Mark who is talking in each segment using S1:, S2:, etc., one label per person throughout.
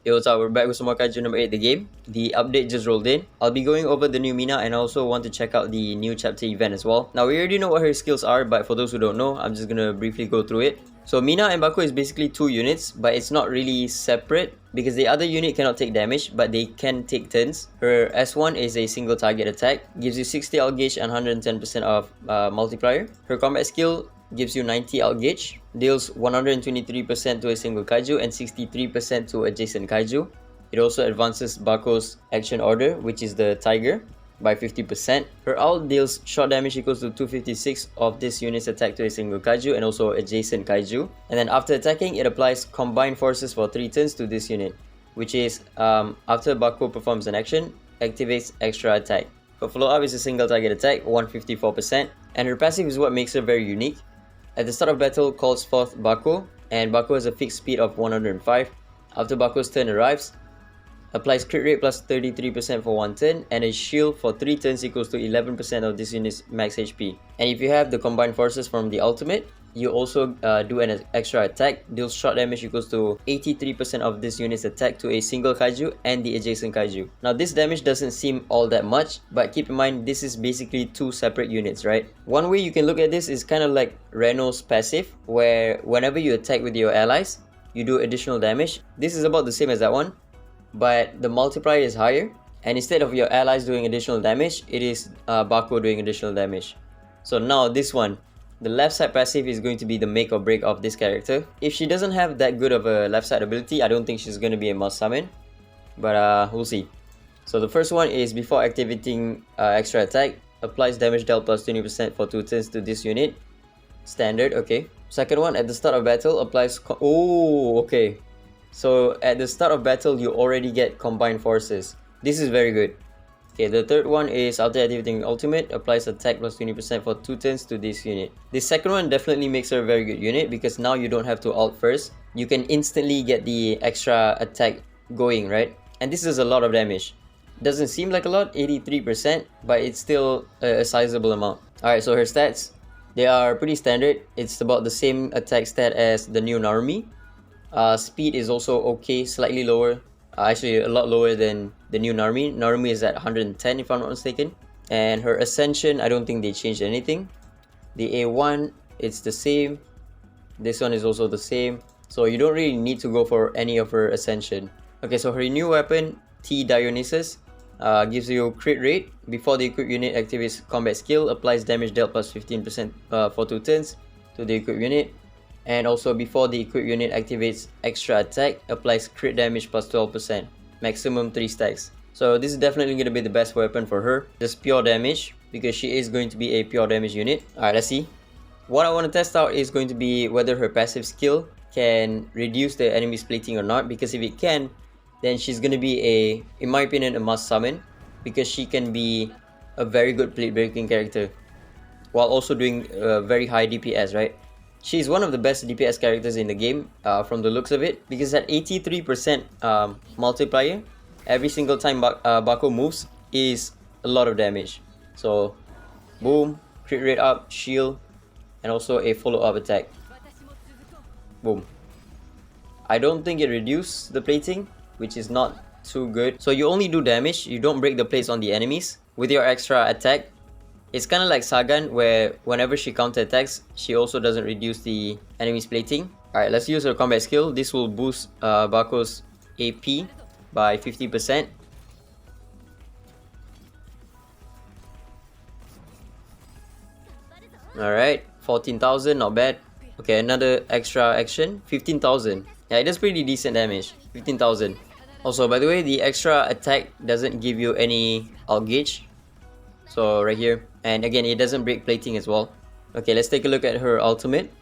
S1: Yo, what's up? We're back with some more Kaiju number 8, the game. The update just rolled in. I'll be going over the new Mina and I also want to check out the new chapter event as well. Now, we already know what her skills are, but for those who don't know, I'm just gonna briefly go through it. So, Mina and Bako is basically two units, but it's not really separate because the other unit cannot take damage, but they can take turns. Her S1 is a single target attack, gives you 60 out gauge and 110% of multiplier. Her combat skill gives you 90 out gauge, deals 123% to a single kaiju and 63% to adjacent kaiju. It also advances Bako's action order, which is the tiger, by 50%. Her ult deals shot damage equals to 256 of this unit's attack to a single kaiju and also adjacent kaiju. And then after attacking, it applies combined forces for 3 turns to this unit, which is after Bako performs an action, activates extra attack. Her follow-up is a single target attack, 154%, and her passive is what makes her very unique. At the start of battle, calls forth Bako, and Bako has a fixed speed of 105. After Bako's turn arrives, applies crit rate plus 33% for 1 turn, and a shield for 3 turns equals to 11% of this unit's max HP. And if you have the combined forces from the ultimate, you also do an extra attack, deals shot damage equals to 83% of this unit's attack to a single kaiju and the adjacent kaiju. Now this damage doesn't seem all that much, but keep in mind this is basically two separate units, right? One way you can look at this is kind of like Reno's passive, where whenever you attack with your allies, you do additional damage. This is about the same as that one, but the multiplier is higher, and instead of your allies doing additional damage, it is Bako doing additional damage. So now this one, the left side passive is going to be the make or break of this character. If she doesn't have that good of a left side ability, I don't think she's going to be a must summon, but we'll see. So the first one is before activating extra attack, applies damage dealt plus 20% for 2 turns to this unit. Standard, okay. Second one, at the start of battle, applies okay. So at the start of battle, you already get combined forces. This is very good. Okay, the third one is after activating ultimate, applies attack plus 20% for 2 turns to this unit. The second one definitely makes her a very good unit because now you don't have to ult first. You can instantly get the extra attack going, right? And this is a lot of damage. Doesn't seem like a lot, 83%, but it's still a sizable amount. Alright, so her stats, they are pretty standard. It's about the same attack stat as the new Narumi. Speed is also okay, slightly lower. Actually a lot lower than the new Narumi. Narumi is at 110 if I'm not mistaken. And her Ascension, I don't think they changed anything. The A1, it's the same. This one is also the same. So you don't really need to go for any of her Ascension. Okay, so her new weapon, T Dionysus, gives you crit rate. Before the equipped unit activates combat skill, applies damage dealt plus 15% for 2 turns to the equipped unit. And also before the equipped unit activates extra attack, applies crit damage plus 12%, maximum 3 stacks. So this is definitely going to be the best weapon for her, just pure damage, because she is going to be a pure damage unit. Alright, let's see. What I want to test out is going to be whether her passive skill can reduce the enemy's plating or not, because if it can, then she's going to be in my opinion, a must summon, because she can be a very good plate breaking character, while also doing very high DPS, right? She's one of the best DPS characters in the game from the looks of it, because at 83% multiplier, every single time Bako moves is a lot of damage. So boom, crit rate up, shield, and also a follow-up attack. Boom. I don't think it reduced the plating, which is not too good. So you only do damage, you don't break the plates on the enemies. With your extra attack, it's kind of like Sagan, where whenever she counter-attacks, she also doesn't reduce the enemy's plating. Alright, let's use her combat skill. This will boost Bako's AP by 50%. Alright, 14,000, not bad. Okay, another extra action, 15,000. Yeah, it does pretty decent damage, 15,000. Also, by the way, the extra attack doesn't give you any out gauge. So right here, and again, it doesn't break plating as well. Okay, let's take a look at her ultimate.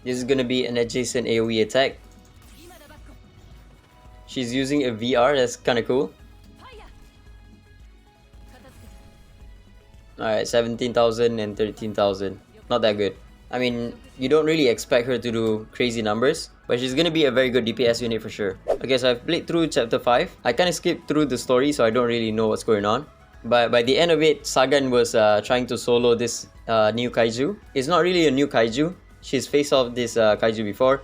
S1: This is gonna be an adjacent AoE attack. She's using a VR, that's kinda cool. Alright, 17,000 and 13,000. Not that good. I mean, you don't really expect her to do crazy numbers, but she's gonna be a very good DPS unit for sure. Okay, so I've played through chapter 5. I kinda skipped through the story, so I don't really know what's going on. But by the end of it, Sagan was trying to solo this new kaiju. It's not really a new kaiju. She's faced off this kaiju before.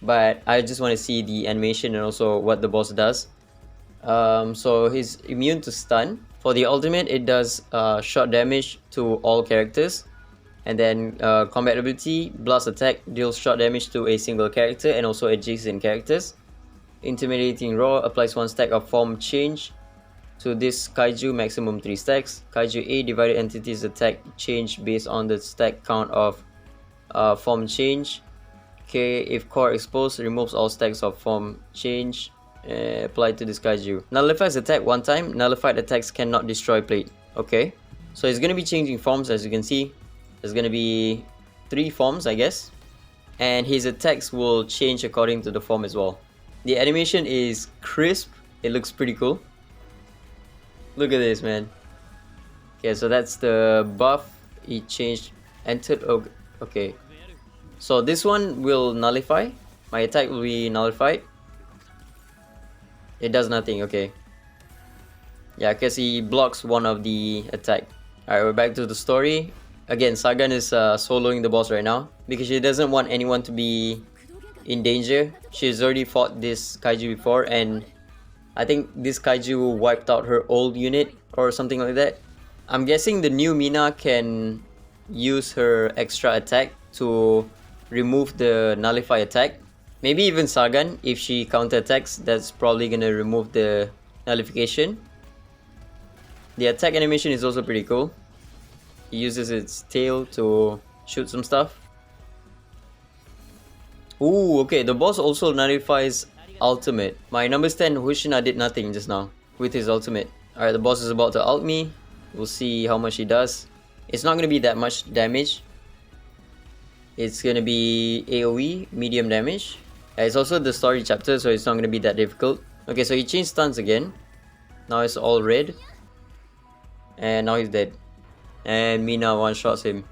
S1: but I just want to see the animation and also what the boss does. So he's immune to stun. For the ultimate, it does shot damage to all characters. And then combat ability, blast attack deals shot damage to a single character and also adjacent characters. Intimidating roar applies 1 stack of form change to this kaiju, maximum 3 stacks. Kaiju A divided entities attack change based on the stack count of form change. K, if core exposed, removes all stacks of form change applied to this kaiju. Nullifies attack 1 time. Nullified attacks cannot destroy plate. Okay, so it's gonna be changing forms, as you can see. There's gonna be 3 forms, I guess, and his attacks will change according to the form as well. The animation is crisp. It looks pretty cool. Look at this, man. Okay, so that's the buff. It changed. Entered. Okay. So this one will nullify. My attack will be nullified. It does nothing. Okay. Yeah, because he blocks one of the attack. Alright, we're back to the story. Again, Sagan is soloing the boss right now because she doesn't want anyone to be in danger. She's already fought this kaiju before, and I think this kaiju wiped out her old unit or something like that. I'm guessing the new Mina can use her extra attack to remove the nullify attack. Maybe even Sagan, if she counterattacks, that's probably gonna remove the nullification. The attack animation is also pretty cool. He uses its tail to shoot some stuff. Ooh, okay, the boss also nullifies ultimate. My number 10 Hushina did nothing just now with his ultimate. Alright, the boss is about to ult me. We'll see how much he does. It's not gonna be that much damage. It's gonna be AoE, medium damage. It's also the story chapter, so it's not gonna be that difficult. Okay, so he changed stuns again. Now it's all red. And now he's dead. And Mina one-shots him.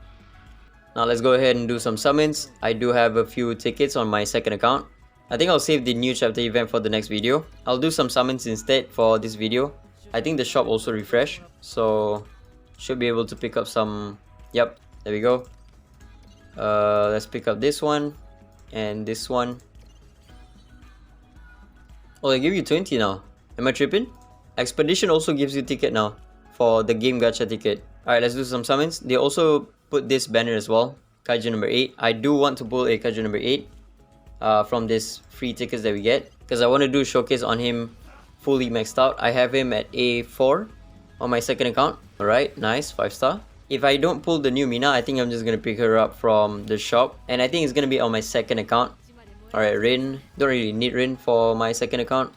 S1: Now let's go ahead and do some summons. I do have a few tickets on my second account. I think I'll save the new chapter event for the next video. I'll do some summons instead for this video. I think the shop also refreshed, so should be able to pick up some. Yep, there we go. Let's pick up this one and this one. Oh, they give you 20 now. Am I tripping? Expedition also gives you ticket now for the game gacha ticket. Alright, let's do some summons. They also put this banner as well. Kaiju number 8. I do want to pull a Kaiju number 8 from this free tickets that we get, because I want to do showcase on him fully maxed out. I have him at A4 on my second account. Alright, nice, 5-star. If I don't pull the new Mina, I think I'm just gonna pick her up from the shop, and I think it's gonna be on my second account. Alright, Rin. Don't really need Rin for my second account.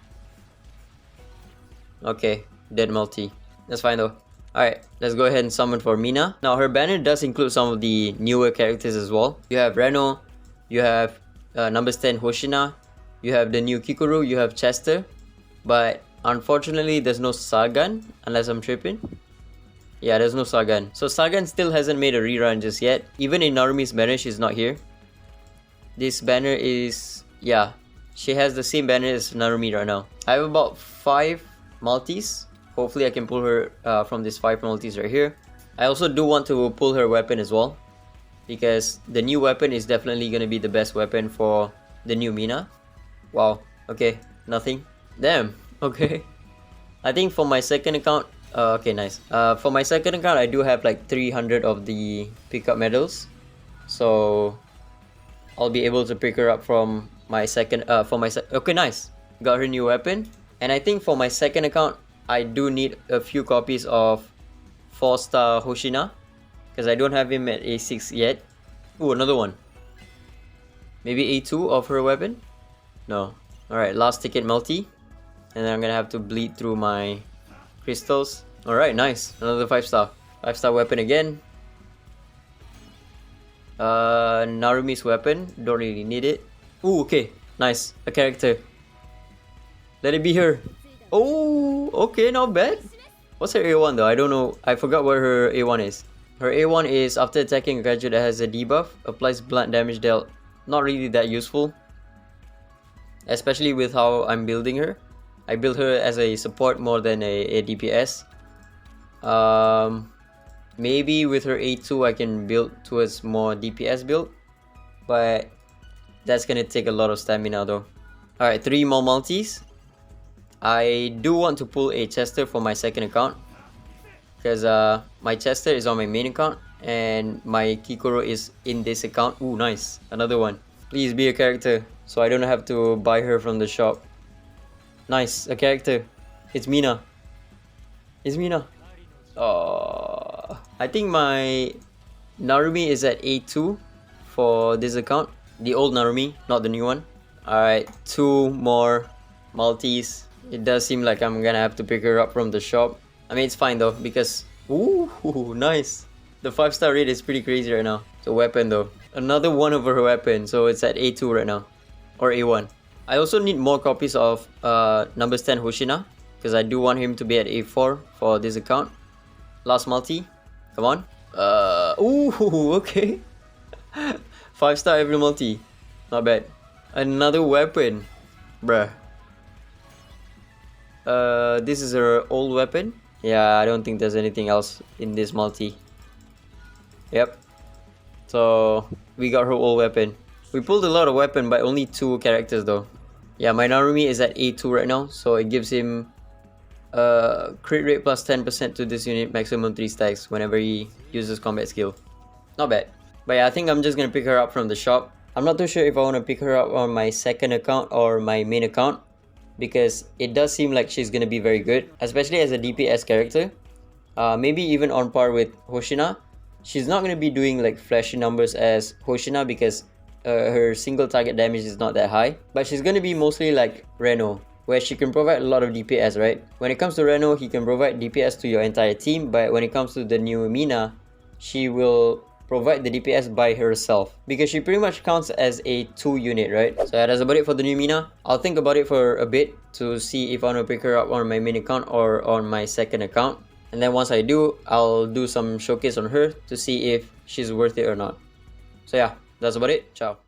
S1: Okay, dead multi. That's fine though. Alright, let's go ahead and summon for Mina. Now her banner does include some of the newer characters as well. You have Reno, you have numbers 10 Hoshina, you have the new Kikuru, you have Chester. But unfortunately there's no Sagan, unless I'm tripping. Yeah, there's no Sagan. So Sagan still hasn't made a rerun just yet. Even in Narumi's banner, she's not here. This banner is, yeah, she has the same banner as Narumi right now. I have about 5 multis. Hopefully I can pull her from these 5 multis right here. I also do want to pull her weapon as well, because the new weapon is definitely going to be the best weapon for the new Mina. Wow, okay, nothing. Damn, okay. I think for my second account, okay, nice. For my second account, I do have like 300 of the pickup medals. So I'll be able to pick her up from my second, okay, nice. Got her new weapon. And I think for my second account, I do need a few copies of 4-star Hoshina, because I don't have him at A6 yet. Ooh, another one. Maybe A2 of her weapon? No. Alright, last ticket multi. And then I'm gonna have to bleed through my crystals. Alright, nice. Another 5-star. 5-star weapon again. Narumi's weapon. Don't really need it. Ooh, okay. Nice. A character. Let it be her. Oh, okay, not bad. What's her A1 though? I don't know. I forgot what her A1 is. Her A1 is after attacking a gadget that has a debuff, applies blunt damage dealt. Not really that useful, especially with how I'm building her. I build her as a support more than a DPS. Maybe with her A2 I can build towards more DPS build, but That's gonna take a lot of stamina though. Alright, 3 more multis. I do want to pull a Chester for my second account, because my Chester is on my main account and my Kikoro is in this account. Ooh, nice. Another one. Please be a character so I don't have to buy her from the shop. Nice, a character. It's Mina. It's Mina. Oh, I think my Narumi is at A2 for this account. The old Narumi, not the new one. Alright, 2 more multis. It does seem like I'm gonna have to pick her up from the shop. I mean, it's fine though, because... Ooh, nice. The 5-star rate is pretty crazy right now. It's a weapon though. Another one of her weapon, so it's at A2 right now. Or A1. I also need more copies of number 10 Hoshina, because I do want him to be at A4 for this account. Last multi. Come on. Ooh, okay. 5-star every multi. Not bad. Another weapon. Bruh. This is her old weapon. Yeah, I don't think there's anything else in this multi. Yep. So, we got her old weapon. We pulled a lot of weapon, but only 2 characters though. Yeah, my Narumi is at A2 right now, so it gives him crit rate plus 10% to this unit, maximum 3 stacks whenever he uses combat skill. Not bad. But yeah, I think I'm just gonna pick her up from the shop. I'm not too sure if I want to pick her up on my second account or my main account, because it does seem like she's gonna be very good, especially as a DPS character. Maybe even on par with Hoshina. She's not gonna be doing like flashy numbers as Hoshina, because her single target damage is not that high, but she's gonna be mostly like Reno, where she can provide a lot of DPS, right? When it comes to Reno, he can provide DPS to your entire team, but when it comes to the new Mina, she will provide the DPS by herself, because she pretty much counts as a 2 unit, right? So yeah, that's about it for the new Mina. I'll think about it for a bit to see if I want to pick her up on my main account or on my second account, and then once I do, I'll do some showcase on her to see if she's worth it or not. So yeah, that's about it. Ciao.